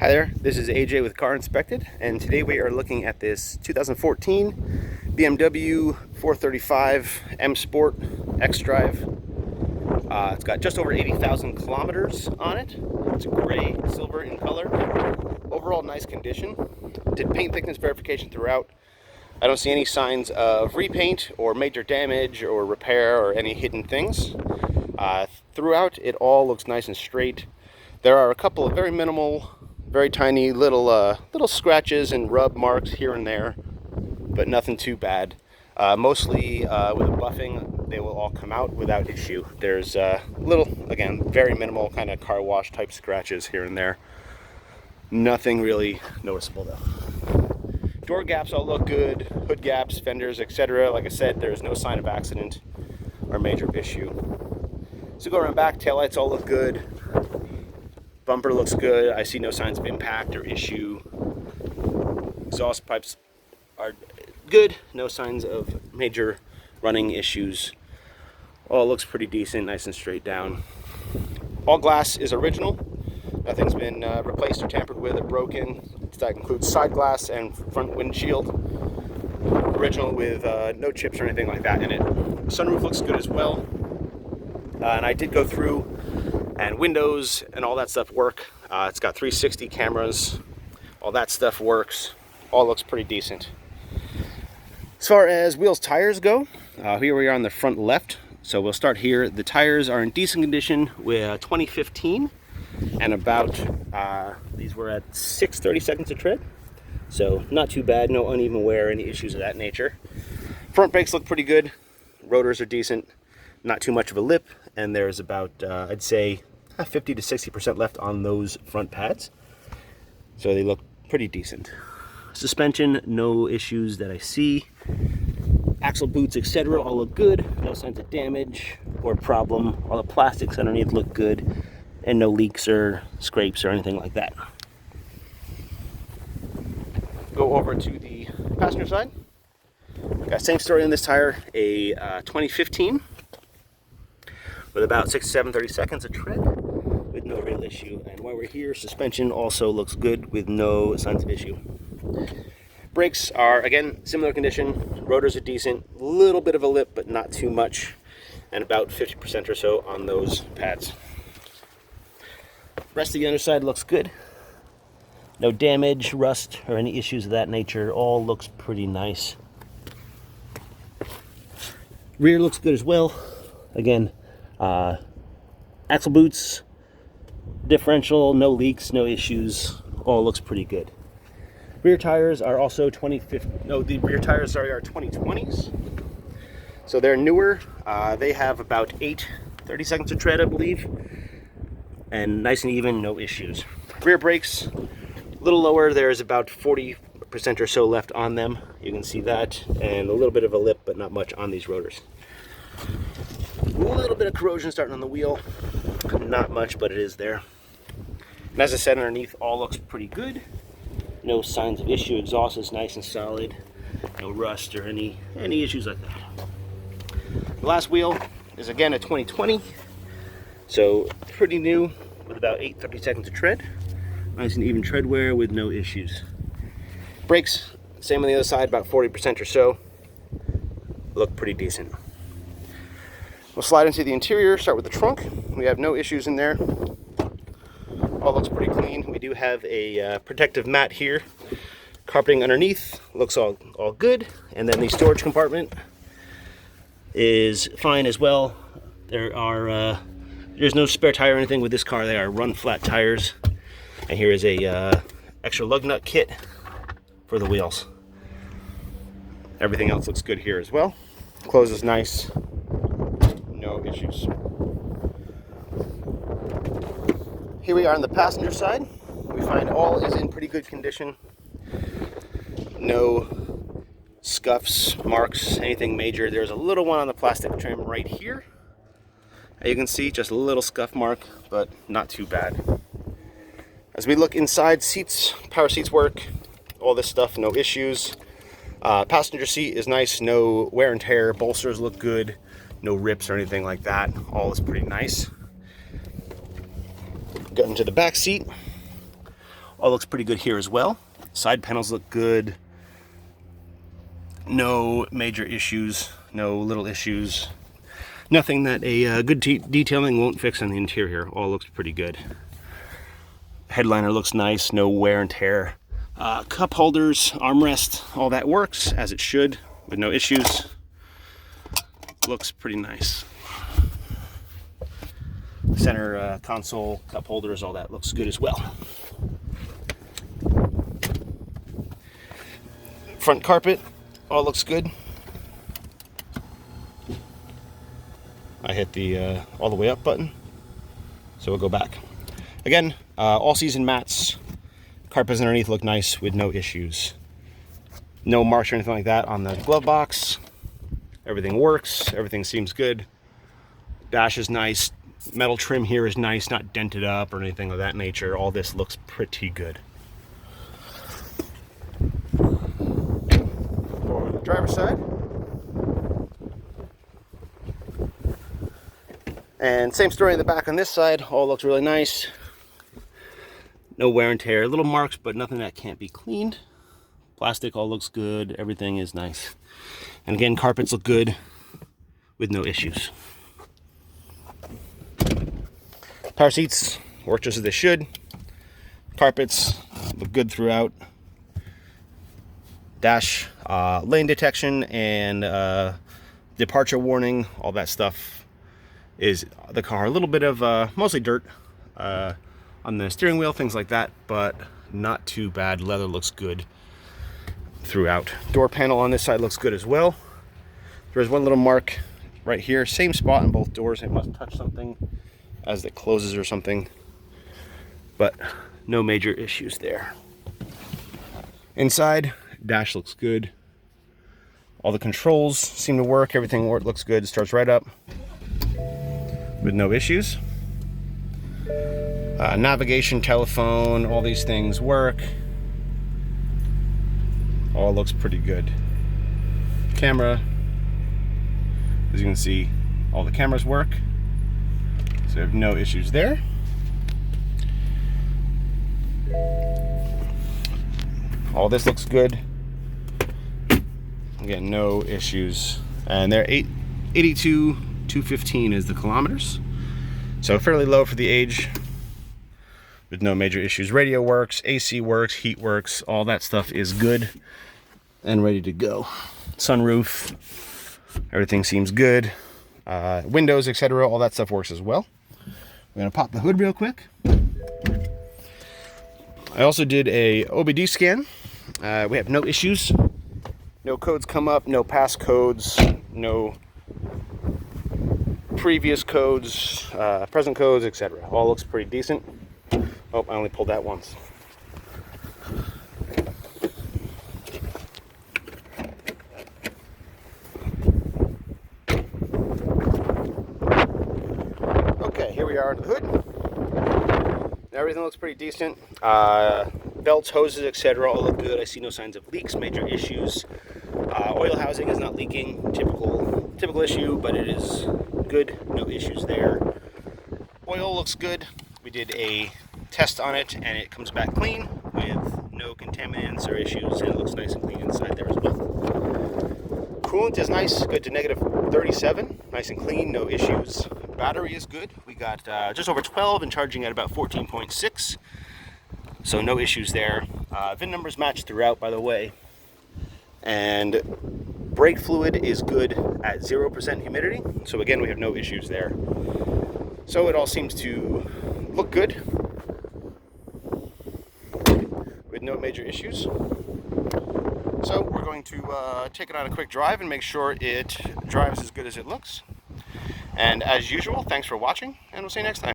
Hi there, this is AJ with Car Inspected, and today we are looking at this 2014 BMW 435 M Sport X-Drive. It's got just over 80,000 kilometers on it. It's gray, silver in color. Overall nice condition. Did paint thickness verification throughout. I don't see any signs of repaint or major damage or repair or any hidden things. Throughout, it all looks nice and straight. There are a couple of very minimal, very tiny little scratches and rub marks here and there, but nothing too bad. Mostly with the buffing, they will all come out without issue. There's little, again, very minimal kind of car wash type scratches here and there. Nothing really noticeable though. Door gaps all look good, hood gaps, fenders, etc. Like I said, there's no sign of accident or major issue. So go around back, taillights all look good. Bumper looks good. I see no signs of impact or issue. Exhaust pipes are good. No signs of major running issues. All looks pretty decent, nice and straight down. All glass is original. Nothing's been replaced or tampered with or broken. That includes side glass and front windshield. Original with no chips or anything like that in it. Sunroof looks good as well. And I did go through, and windows and all that stuff work. It's got 360 cameras. All that stuff works. All looks pretty decent. As far as wheels, tires go, here we are on the front left. So we'll start here. The tires are in decent condition with 2015, and about these were at 6/32 seconds of tread. So not too bad, no uneven wear, any issues of that nature. Front brakes look pretty good. Rotors are decent, not too much of a lip, and there's about, I'd say, 50 to 60% left on those front pads. So they look pretty decent. Suspension, no issues that I see. Axle boots, etc. all look good. No signs of damage or problem. All the plastics underneath look good, and no leaks or scrapes or anything like that. Go over to the passenger side. Got same story on this tire, a 2015 with about 6 to 7/30 seconds of tread with no real issue. And while we're here, suspension also looks good with no signs of issue. Brakes are, again, similar condition. Rotors are decent, a little bit of a lip, but not too much, and about 50% or so on those pads. Rest of the underside looks good. No damage, rust, or any issues of that nature. All looks pretty nice. Rear looks good as well. Again, axle boots, differential, no leaks, no issues. All looks pretty good. Rear tires are also the rear tires are 2020s. So they're newer. They have about 8/30 seconds of tread, I believe. And nice and even, no issues. Rear brakes, a little lower. There's about 40% or so left on them. You can see that. And a little bit of a lip, but not much on these rotors. A little bit of corrosion starting on the wheel. Not much, but it is there. And as I said, underneath all looks pretty good. No signs of issue. Exhaust is nice and solid. No rust or any issues like that. The last wheel is again a 2020. So pretty new with about 8/30 seconds of tread. Nice and even tread wear with no issues. Brakes, same on the other side, about 40% or so. Look pretty decent. We'll slide into the interior, start with the trunk. We have no issues in there. All looks pretty clean. We do have a protective mat here. Carpeting underneath looks all good. And then the storage compartment is fine as well. There's no spare tire or anything with this car. They are run flat tires. And here is a extra lug nut kit for the wheels. Everything else looks good here as well. Closes nice. No issues. Here we are on the passenger side. We find all is in pretty good condition. No scuffs, marks, anything major. There's a little one on the plastic trim right here. As you can see, just a little scuff mark, but not too bad. As we look inside, seats, power seats work. All this stuff, no issues. Passenger seat is nice, no wear and tear. Bolsters look good. No rips or anything like that. All is pretty nice. Get into the back seat. All looks pretty good here as well. Side panels look good. No major issues, no little issues. Nothing that a good detailing won't fix on the interior. All looks pretty good. Headliner looks nice, no wear and tear. Cup holders, armrest, all that works as it should with no issues. Looks pretty nice. Center console, cup holders, all that looks good as well. Front carpet, all looks good. I hit the all the way up button, so we'll go back. Again, all season mats. Carpets underneath look nice with no issues. No marks or anything like that on the glove box. Everything works, everything seems good. Dash is nice. Metal trim here is nice, not dented up or anything of that nature. All this looks pretty good. For the driver's side. And same story in the back on this side. All looks really nice. No wear and tear. Little marks, but nothing that can't be cleaned. Plastic all looks good. Everything is nice. And again, carpets look good with no issues. Power seats work just as they should. Carpets look good throughout. Dash, lane detection and departure warning, all that stuff is the car. A little bit of mostly dirt on the steering wheel, things like that, but not too bad. Leather looks good throughout. Door panel on this side looks good as well. There's one little mark right here, same spot on both doors. It must touch something as it closes or something, but no major issues there. Inside, dash looks good. All the controls seem to work. Everything looks good. It starts right up with no issues. Navigation, telephone, all these things work. All looks pretty good. Camera, as you can see, all the cameras work. So I have no issues there. All this looks good. Again, no issues. And they're 82,215 is the kilometers. So fairly low for the age with no major issues. Radio works, AC works, heat works, all that stuff is good and ready to go. Sunroof, everything seems good. Windows, etc., all that stuff works as well. We're gonna pop the hood real quick. I also did a Obd Scan. We have no issues. No codes come up, no past codes, no previous codes, present codes, etc. All looks pretty decent. Oh, I only pulled that once. Okay, here we are under the hood. Everything looks pretty decent. Belts, hoses, etc. all look good. I see no signs of leaks, major issues. Oil housing is not leaking. Typical issue, but it is good. No issues there. Oil looks good. We did a test on it, and it comes back clean with no contaminants or issues, and it looks nice and clean inside there as well. Coolant is nice, good to -37, nice and clean, no issues. Battery is good. We got just over 12 and charging at about 14.6, so no issues there. VIN numbers match throughout, by the way, and brake fluid is good at 0% humidity, so again, we have no issues there. So it all seems to look good with no major issues. So we're going to take it on a quick drive and make sure it drives as good as it looks. And as usual, thanks for watching, and we'll see you next time.